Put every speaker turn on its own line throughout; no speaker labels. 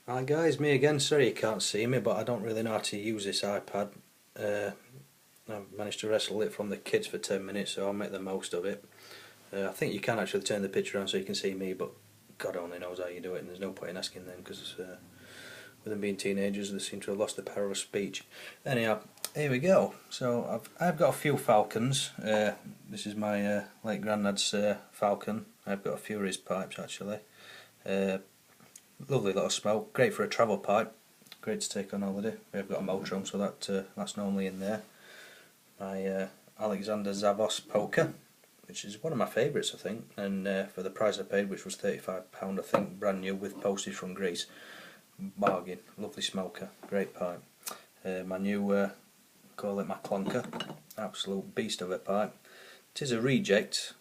Hi guys, me again. Sorry you can't see me, but I don't really know how to use this iPad. I've managed to wrestle it from the kids for 10 minutes, so I'll make the most of it. I think you can actually turn the picture on so you can see me, but God only knows how you do it, and there's no point in asking them because with them being teenagers, they seem to have lost the power of speech. Anyhow, here we go. So I've got a few falcons. This is my late granddad's falcon. I've got a few of his pipes actually. Lovely little smoke, great for a travel pipe, great to take on holiday. We've got a Motron, so that's normally in there. My Alexander Zavos poker, which is one of my favourites I think, and for the price I paid, which was £35 I think, brand new with postage from Greece, bargain. Lovely smoker, great pipe. My new, call it my Clonker, absolute beast of a pipe. It is a reject,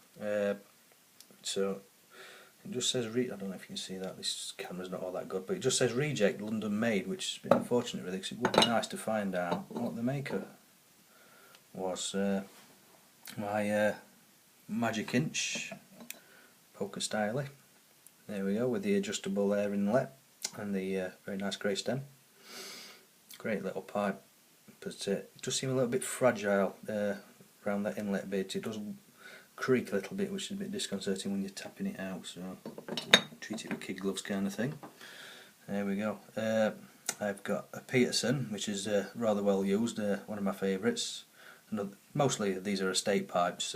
so it just says, I don't know if you can see that, this camera's not all that good, but it just says reject London made, which has been unfortunate really, because it would be nice to find out what the maker was. My Magic Inch poker styly, there we go, with the adjustable air inlet and the very nice grey stem. Great little pipe, but it does seem a little bit fragile around that inlet bit. It does creak a little bit, which is a bit disconcerting when you're tapping it out, so treat it with kid gloves kind of thing. There we go. I've got a Peterson, which is rather well used, one of my favourites. Mostly these are estate pipes,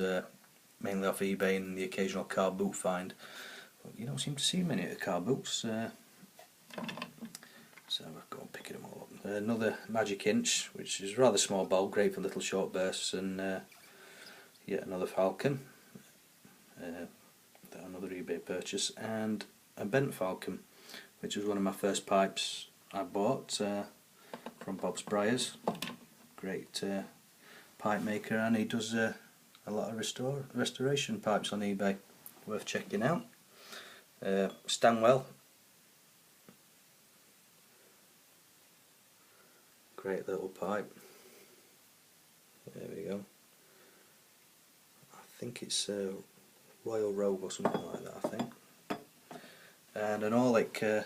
mainly off eBay and the occasional car boot find. But you don't seem to see many of the car boots, so I'll go and pick them all up. Another Magic Inch, which is rather small bowl, great for little short bursts, and yet another Falcon, another eBay purchase, and a bent Falcon, which was one of my first pipes I bought from Bob's Briars. Great pipe maker, and he does a lot of restoration pipes on eBay, worth checking out. Stanwell, great little pipe. There we go. I think it's Royal Rogue or something like that, I think. And an Orlik,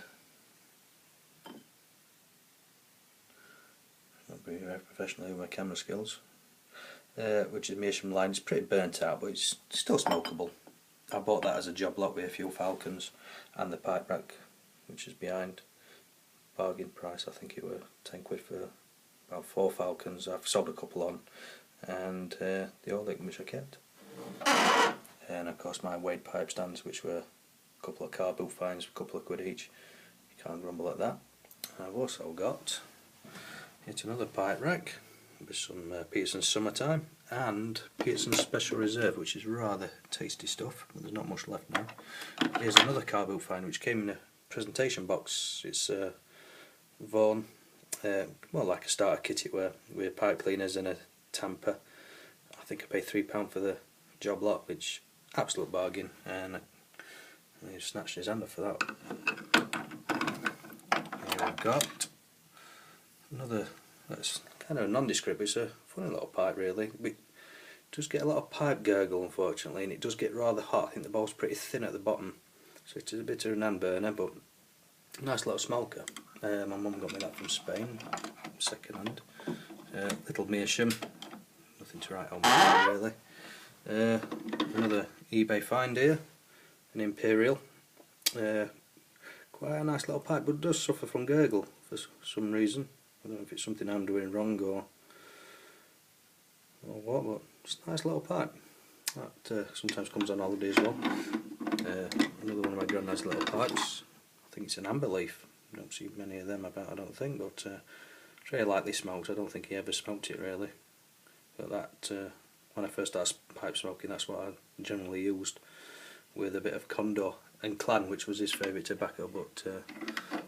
not being very professional with my camera skills, which is Meerschaum line. It's pretty burnt out, but it's still smokable. I bought that as a job lot with a few Falcons and the pipe rack, which is behind. Bargain price, I think it were 10 quid for about 4 Falcons. I've sold a couple on, and the Orlik, which I kept. And of course my Wade pipe stands, which were a couple of car boot finds, a couple of quid each. You can't grumble at that. I've also got yet another pipe rack with some Peterson Summertime and Peterson Special Reserve, which is rather tasty stuff, but there's not much left now. Here's another car boot find which came in a presentation box. It's Vaughan, well, like a starter kit it were, with pipe cleaners and a tamper. I think I paid £3 for the job lot, which absolute bargain, and he snatched his hand off for that. Here we've got another, that's kind of a nondescript, it's a funny little pipe really. It does get a lot of pipe gurgle unfortunately, and it does get rather hot. I think the bowl's pretty thin at the bottom, so it is a bit of an hand burner, but nice little smoker. My mum got me that from Spain, second hand. Little Meerschaum, nothing to write home about really. Another eBay find here, an Imperial. Quite a nice little pipe, but does suffer from gurgle for some reason. I don't know if it's something I'm doing wrong or what, but it's a nice little pipe. That sometimes comes on holiday as well. Another one of my granddad's little pipes. I think it's an amber leaf. I don't see many of them about, I don't think, but it's very lightly smoked. I don't think he ever smoked it really. But that, when I first started pipe smoking, that's what I generally used, with a bit of Condor and Clan, which was his favourite tobacco, but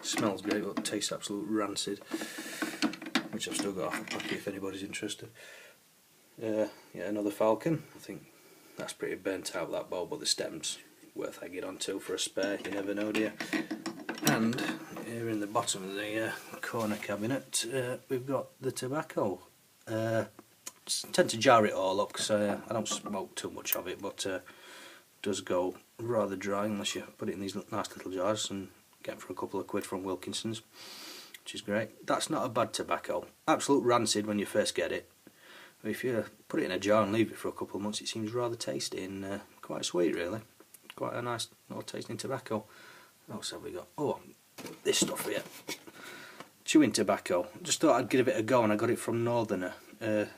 smells great but tastes absolute rancid, which I've still got off the packet if anybody's interested. Yeah, another Falcon. I think that's pretty burnt out, that bowl, but the stem's worth hanging on to for a spare, you never know, do you? And here in the bottom of the corner cabinet we've got the tobacco. Tend to jar it all up because I don't smoke too much of it, but it does go rather dry unless you put it in these nice little jars and Getting for a couple of quid from Wilkinson's, which is great. That's not a bad tobacco. Absolute rancid when you first get it. But if you put it in a jar and leave it for a couple of months, it seems rather tasty and quite sweet, really. Quite a nice little tasting tobacco. What else have we got? Oh, this stuff here. Chewing tobacco. Just thought I'd give it a go, and I got it from Northerner. The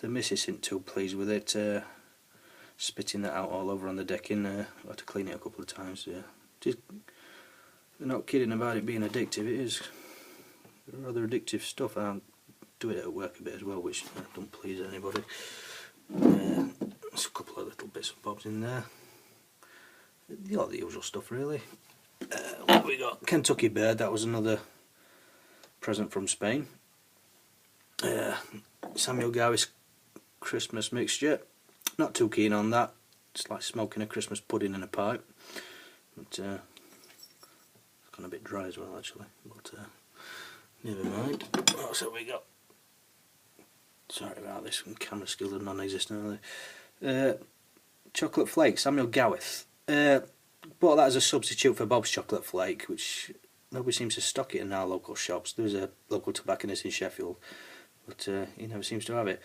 missus isn't too pleased with it. Spitting that out all over on the decking. I had to clean it a couple of times. They're not kidding about it being addictive. It is rather addictive stuff. I do it at work a bit as well, which don't please anybody. There's a couple of little bits and bobs in there. The usual stuff, really. What have we got? Kentucky Bird. That was another present from Spain. Samuel Gowis Christmas mixture. Not too keen on that. It's like smoking a Christmas pudding in a pipe. But it's gone a bit dry as well, actually. But never mind. What else have we got? Sorry about this. Camera skills are non-existent, are they? Chocolate flake. Samuel Gowith. Bought that as a substitute for Bob's Chocolate Flake, which nobody seems to stock it in our local shops. There's a local tobacconist in Sheffield, but he never seems to have it.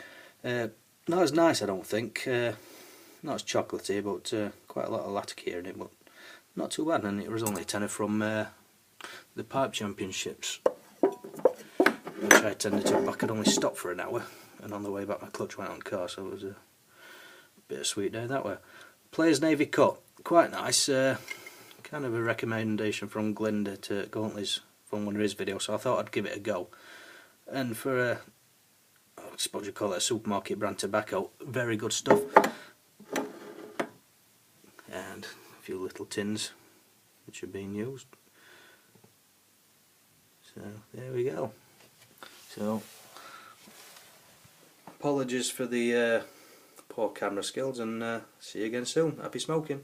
Not as nice, I don't think. Not as chocolatey, but quite a lot of lacquer in it, but not too bad. And it was only a tenner from the Pipe Championships, which I attended to. I could only stop for an hour, and on the way back my clutch went on car, so it was a bit of sweet day that way. Players Navy Cup. Quite nice, kind of a recommendation from Glinda to Gauntleys from one of his videos, so I thought I'd give it a go. And for I suppose you call it a supermarket brand tobacco, very good stuff. And a few little tins which are being used. So there we go. So apologies for the poor camera skills, and see you again soon. Happy smoking.